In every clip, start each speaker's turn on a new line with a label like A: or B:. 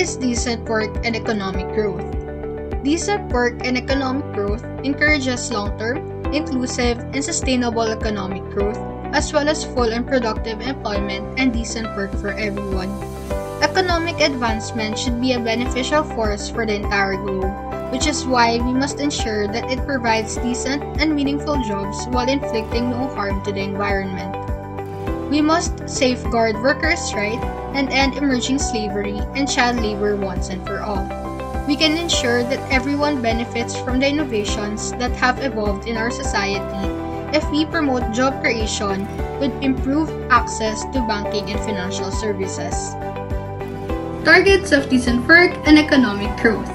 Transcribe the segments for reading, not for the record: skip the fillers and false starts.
A: is decent work and economic growth? Decent work and economic growth encourages long-term, inclusive, and sustainable economic growth, as well as full and productive employment and decent work for everyone. Economic advancement should be a beneficial force for the entire globe, which is why we must ensure that it provides decent and meaningful jobs while inflicting no harm to the environment. We must safeguard workers' rights and end emerging slavery and child labor once and for all. We can ensure that everyone benefits from the innovations that have evolved in our society if we promote job creation with improved access to banking and financial services. Targets of decent work and economic growth.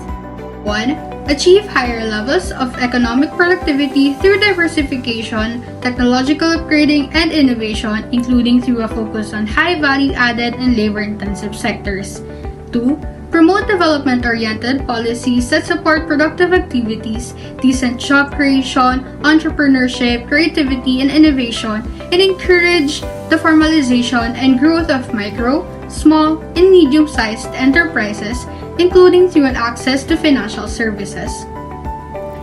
A: 1. Achieve higher levels of economic productivity through diversification, technological upgrading, and innovation, including through a focus on high value-added and labor-intensive sectors. 2. Promote development-oriented policies that support productive activities, decent job creation, entrepreneurship, creativity, and innovation, and encourage the formalization and growth of micro, small, and medium-sized enterprises, including through an access to financial services.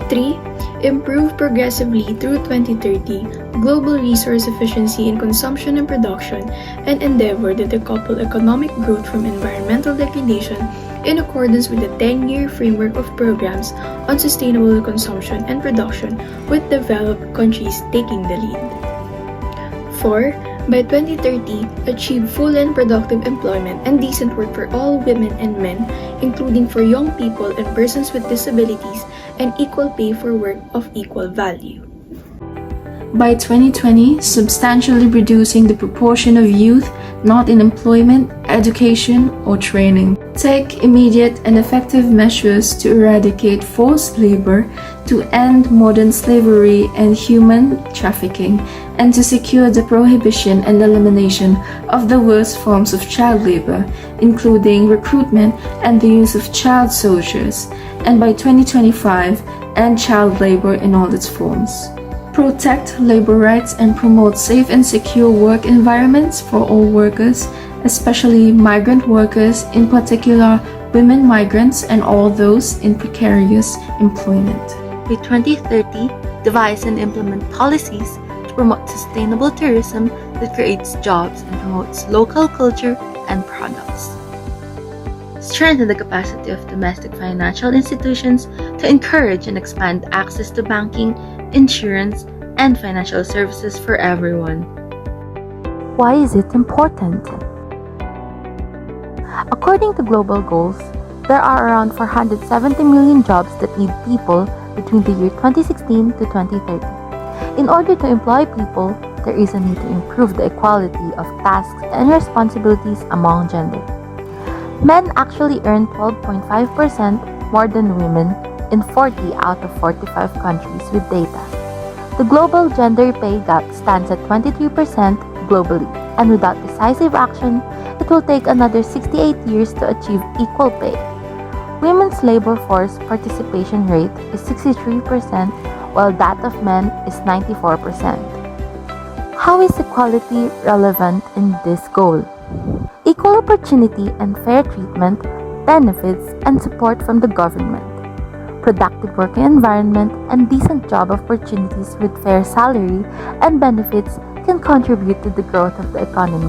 B: 3. Improve progressively through 2030 global resource efficiency in consumption and production, and endeavor to decouple economic growth from environmental degradation in accordance with the 10-year framework of programs on sustainable consumption and production, with developed countries taking the lead. 4. By 2030, achieve full and productive employment and decent work for all women and men, including for young people and persons with disabilities, and equal pay for work of equal value.
C: By 2020, substantially reducing the proportion of youth not in employment, education, or training. Take immediate and effective measures to eradicate forced labor, to end modern slavery and human trafficking, and to secure the prohibition and elimination of the worst forms of child labor, including recruitment and the use of child soldiers, and by 2025, end child labor in all its forms. Protect labor rights and promote safe and secure work environments for all workers, especially migrant workers, in particular women migrants and all those in precarious employment.
D: By 2030, devise and implement policies to promote sustainable tourism that creates jobs and promotes local culture and products. Strengthen the capacity of domestic financial institutions to encourage and expand access to banking, insurance, and financial services for everyone.
E: Why is it important? According to global goals, there are around 470 million jobs that need people between the year 2016 to 2030. In order to employ people, there is a need to improve the equality of tasks and responsibilities among gender. Men actually earn 12.5% more than women in 40 out of 45 countries with data. The global gender pay gap stands at 23% globally, and without decisive action, it will take another 68 years to achieve equal pay. Women's labor force participation rate is 63%, while that of men is 94%. How is equality relevant in this goal? Equal opportunity and fair treatment, benefits, and support from the government. Productive working environment and decent job opportunities with fair salary and benefits can contribute to the growth of the economy.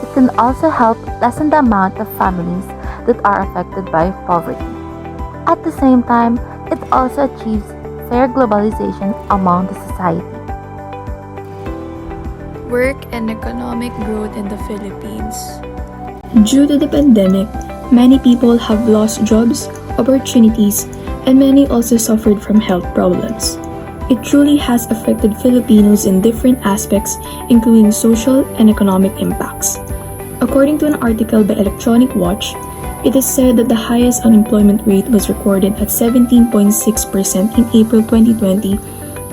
E: It can also help lessen the amount of families that are affected by poverty. At the same time, it also achieves fair globalization among the society.
B: Work and economic growth in the Philippines. Due to the pandemic, many people have lost jobs, opportunities, and many also suffered from health problems. It truly has affected Filipinos in different aspects, including social and economic impacts. According to an article by Electronic Watch, it is said that the highest unemployment rate was recorded at 17.6% in April 2020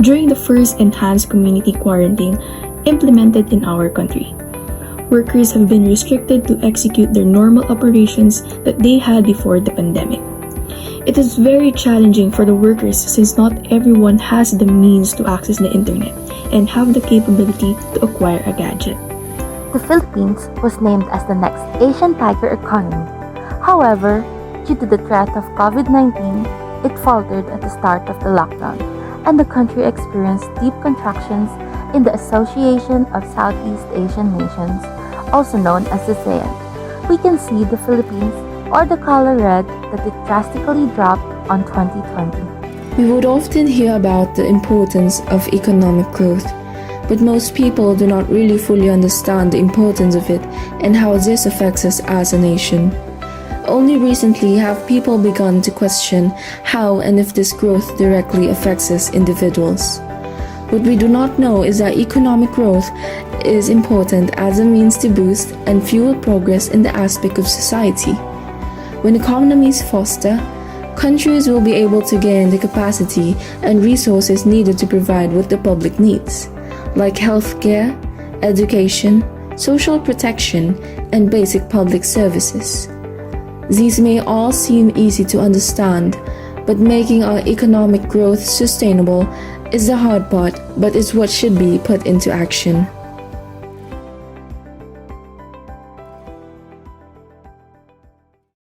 B: during the first enhanced community quarantine implemented in our country. Workers have been restricted to execute their normal operations that they had before the pandemic. It is very challenging for the workers since not everyone has the means to access the internet and have the capability to acquire a gadget.
E: The Philippines was named as the next Asian tiger economy. However, due to the threat of COVID-19, it faltered at the start of the lockdown, and the country experienced deep contractions in the Association of Southeast Asian Nations, also known as the ASEAN. We can see the Philippines, or the color red, that it drastically dropped on 2020.
B: We would often hear about the importance of economic growth, but most people do not really fully understand the importance of it and how this affects us as a nation. Only recently have people begun to question how and if this growth directly affects us individuals. What we do not know is that economic growth is important as a means to boost and fuel progress in the aspect of society. When economies foster, countries will be able to gain the capacity and resources needed to provide what the public needs, like healthcare, education, social protection, and basic public services. These may all seem easy to understand, but making our economic growth sustainable is the hard part, but is what should be put into action.